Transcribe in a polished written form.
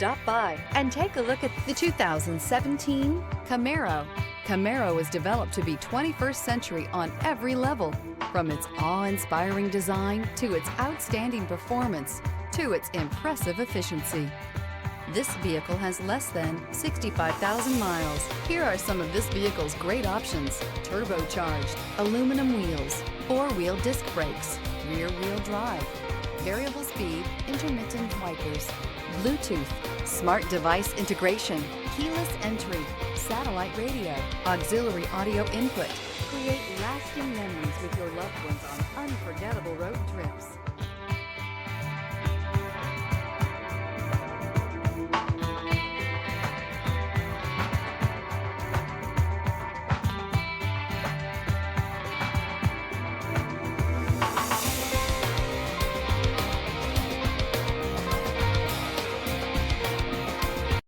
Stop by and take a look at the 2017 Camaro. Camaro is developed to be 21st century on every level, from its awe-inspiring design to its outstanding performance to its impressive efficiency. This vehicle has less than 65,000 miles. Here are some of this vehicle's great options: turbocharged, aluminum wheels, four-wheel disc brakes, rear-wheel drive, variable speed, intermittent wipers, Bluetooth, smart device integration, keyless entry, satellite radio, auxiliary audio input. Create lasting memories with your loved ones on unforgettable road trips.